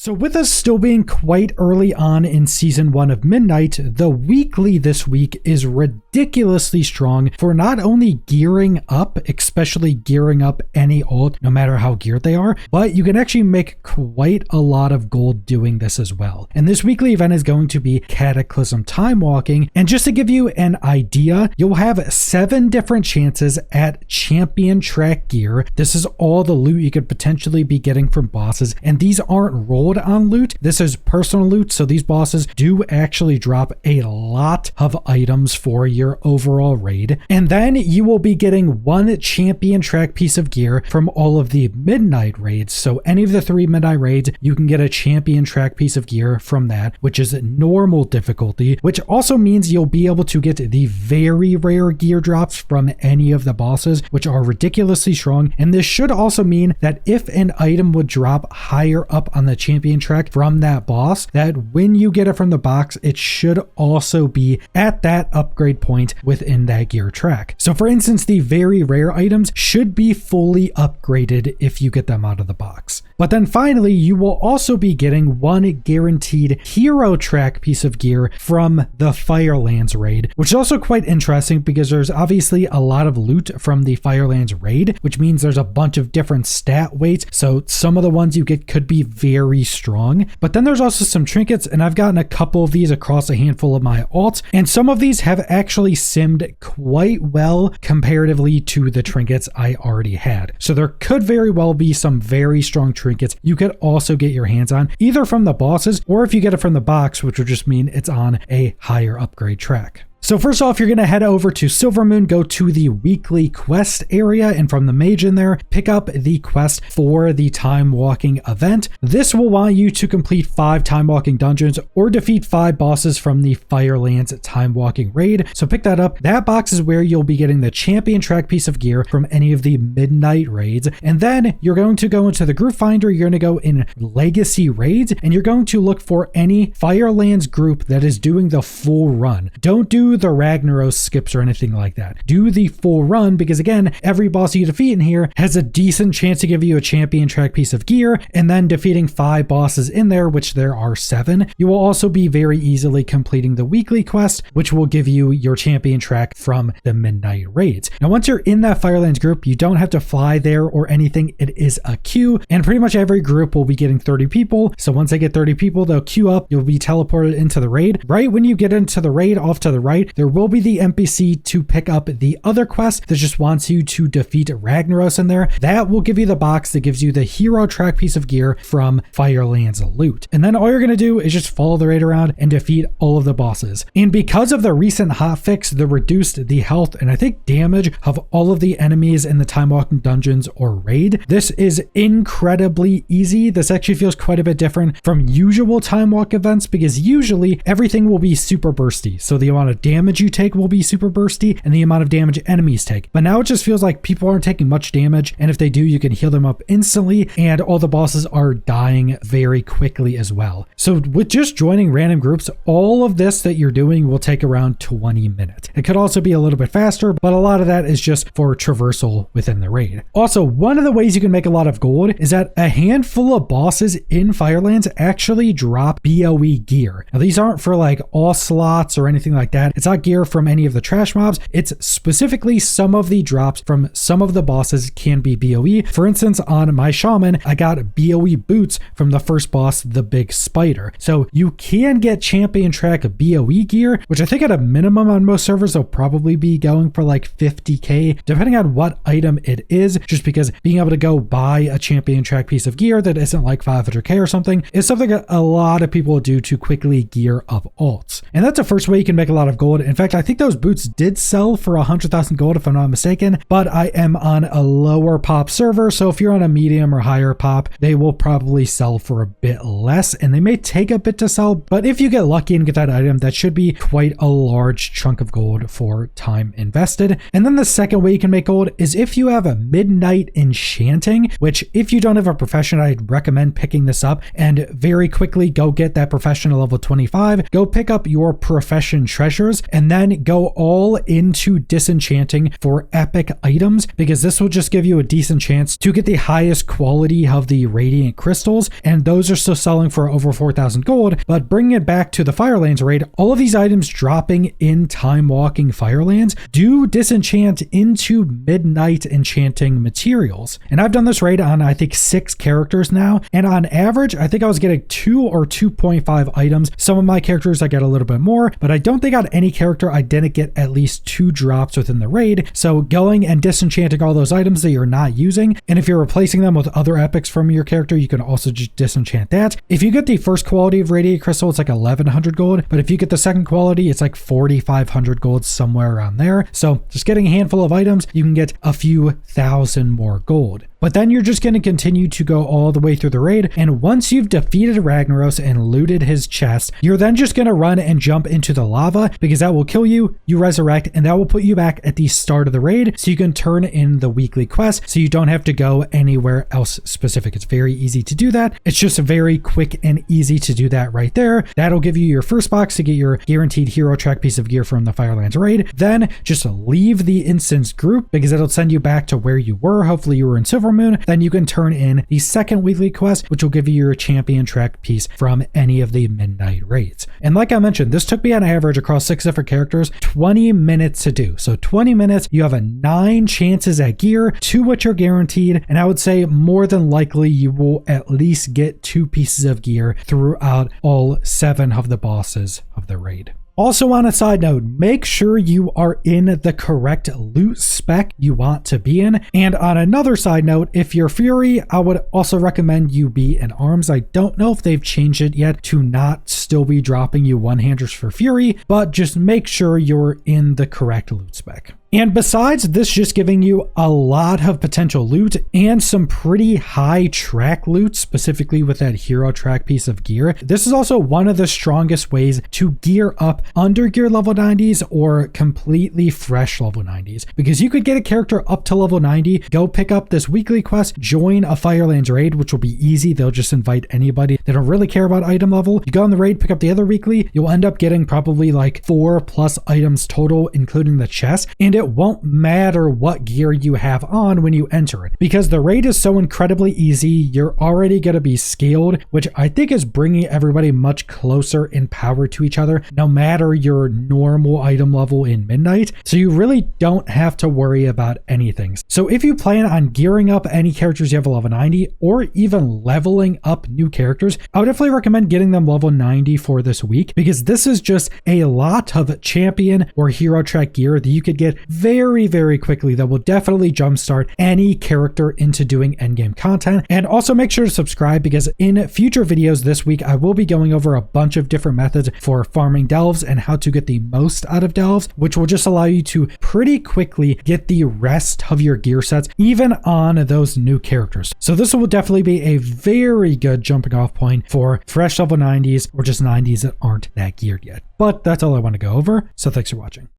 So with us still being quite early on in Season 1 of Midnight, the weekly this week is ridiculously strong for not only gearing up, especially gearing up any ult, no matter how geared they are, but you can actually make quite a lot of gold doing this as well. And this weekly event is going to be Cataclysm Time Walking, and just to give you an idea, you'll have 7 different chances at champion track gear. This is all the loot you could potentially be getting from bosses, and these aren't rolled on loot. This is personal loot, so these bosses do actually drop a lot of items for your overall raid. And then you will be getting 1 champion track piece of gear from all of the midnight raids. So any of the 3 midnight raids, you can get a champion track piece of gear from that, which is normal difficulty, which also means you'll be able to get the very rare gear drops from any of the bosses, which are ridiculously strong. And this should also mean that if an item would drop higher up on the champion track from that boss, that when you get it from the box, it should also be at that upgrade point within that gear track. So for instance, the very rare items should be fully upgraded if you get them out of the box. But then finally, you will also be getting 1 guaranteed hero track piece of gear from the Firelands raid, which is also quite interesting because there's obviously a lot of loot from the Firelands raid, which means there's a bunch of different stat weights. So some of the ones you get could be very strong, but then there's also some trinkets, and I've gotten a couple of these across a handful of my alts, and some of these have actually simmed quite well comparatively to the trinkets I already had. So there could very well be some very strong trinkets you could also get your hands on, either from the bosses or if you get it from the box, which would just mean it's on a higher upgrade track. So first off, you're going to head over to Silvermoon, go to the weekly quest area, and from the mage in there, pick up the quest for the time walking event. This will want you to complete 5 time walking dungeons or defeat 5 bosses from the Firelands time walking raid. So pick that up. That box is where you'll be getting the champion track piece of gear from any of the midnight raids. And then you're going to go into the group finder. You're going to go in legacy raids, and you're going to look for any Firelands group that is doing the full run. Don't do the Ragnaros skips or anything like that. Do the full run, because again, every boss you defeat in here has a decent chance to give you a champion track piece of gear, and then defeating 5 bosses in there, which there are 7. You will also be very easily completing the weekly quest, which will give you your champion track from the midnight raids. Now, once you're in that Firelands group, you don't have to fly there or anything. It is a queue, and pretty much every group will be getting 30 people. So once they get 30 people, they'll queue up. You'll be teleported into the raid. Right when you get into the raid, off to the right, there will be the NPC to pick up the other quest that just wants you to defeat Ragnaros in there. That will give you the box that gives you the hero track piece of gear from Firelands loot. And then all you're going to do is just follow the raid around and defeat all of the bosses. And because of the recent hotfix that reduced the health and I think damage of all of the enemies in the time walking dungeons or raid, this is incredibly easy. This actually feels quite a bit different from usual time walk events, because usually everything will be super bursty. So the amount of damage you take will be super bursty and the amount of damage enemies take. But now it just feels like people aren't taking much damage, and if they do, you can heal them up instantly, and all the bosses are dying very quickly as well. So with just joining random groups, all of this that you're doing will take around 20 minutes. It could also be a little bit faster, but a lot of that is just for traversal within the raid. Also, one of the ways you can make a lot of gold is that a handful of bosses in Firelands actually drop BOE gear. Now, these aren't for like all slots or anything like that. It's not gear from any of the trash mobs. It's specifically some of the drops from some of the bosses can be BOE. For instance, on my shaman, I got BOE boots from the first boss, the big spider. So you can get champion track BOE gear, which I think at a minimum on most servers will probably be going for like 50k, depending on what item it is, just because being able to go buy a champion track piece of gear that isn't like 500k or something is something that a lot of people do to quickly gear up alts. And that's the first way you can make a lot of gold. In fact, I think those boots did sell for 100,000 gold if I'm not mistaken, but I am on a lower pop server, so if you're on a medium or higher pop, they will probably sell for a bit less, and they may take a bit to sell, but if you get lucky and get that item, that should be quite a large chunk of gold for time invested. And then the second way you can make gold is if you have a midnight enchanting, which if you don't have a profession, I'd recommend picking this up and very quickly go get that profession at level 25. Go pick up your profession treasures. characters, and then go all into disenchanting for epic items, because this will just give you a decent chance to get the highest quality of the radiant crystals, and those are still selling for over 4,000 gold. But bringing it back to the Firelands raid, all of these items dropping in time walking Firelands do disenchant into midnight enchanting materials. And I've done this raid on I think 6 characters now, and on average I think I was getting 2 or 2.5 items. Some of my characters I get a little bit more, but I don't think on any character I didn't get at least 2 drops within the raid. So going and disenchanting all those items that you're not using, and if you're replacing them with other epics from your character, you can also just disenchant that. If you get the first quality of radiant crystal, it's like 1100 gold, but if you get the second quality, it's like 4500 gold, somewhere around there. So just getting a handful of items, you can get a few thousand more gold. But then you're just going to continue to go all the way through the raid, and once you've defeated Ragnaros and looted his chest, you're then just going to run and jump into the lava, because that will kill you, you resurrect, and that will put you back at the start of the raid, so you can turn in the weekly quest, so you don't have to go anywhere else specific. It's very easy to do that. It's just very quick and easy to do that right there. That'll give you your first box to get your guaranteed hero track piece of gear from the Firelands raid. Then just leave the instance group, because it'll send you back to where you were. Hopefully you were in Silver Moon. Then you can turn in the second weekly quest, which will give you your champion track piece from any of the midnight raids. And like I mentioned, this took me on average across 6 different characters 20 minutes to do. So 20 minutes, you have a 9 chances at gear, 2 which are guaranteed, and I would say more than likely you will at least get 2 pieces of gear throughout all 7 of the bosses of the raid. Also, on a side note, make sure you are in the correct loot spec you want to be in. And on another side note, if you're Fury, I would also recommend you be in arms. I don't know if they've changed it yet to not still be dropping you one-handers for Fury, but just make sure you're in the correct loot spec. And besides this just giving you a lot of potential loot and some pretty high track loot, specifically with that hero track piece of gear, this is also one of the strongest ways to gear up under gear level 90s or completely fresh level 90s. Because you could get a character up to level 90, go pick up this weekly quest, join a Firelands raid, which will be easy. They'll just invite anybody. They don't really care about item level. You go on the raid, pick up the other weekly, you'll end up getting probably like 4+ items total, including the chest. And it won't matter what gear you have on when you enter it, because the raid is so incredibly easy. You're already going to be scaled, which I think is bringing everybody much closer in power to each other, no matter your normal item level in Midnight. So you really don't have to worry about anything. So if you plan on gearing up any characters you have a level 90, or even leveling up new characters, I would definitely recommend getting them level 90 for this week, because this is just a lot of champion or hero track gear that you could get very, very quickly that will definitely jumpstart any character into doing endgame content. And also make sure to subscribe, because in future videos this week, I will be going over a bunch of different methods for farming delves and how to get the most out of delves, which will just allow you to pretty quickly get the rest of your gear sets, even on those new characters. So this will definitely be a very good jumping off point for fresh level 90s or just 90s that aren't that geared yet. But that's all I want to go over. So thanks for watching.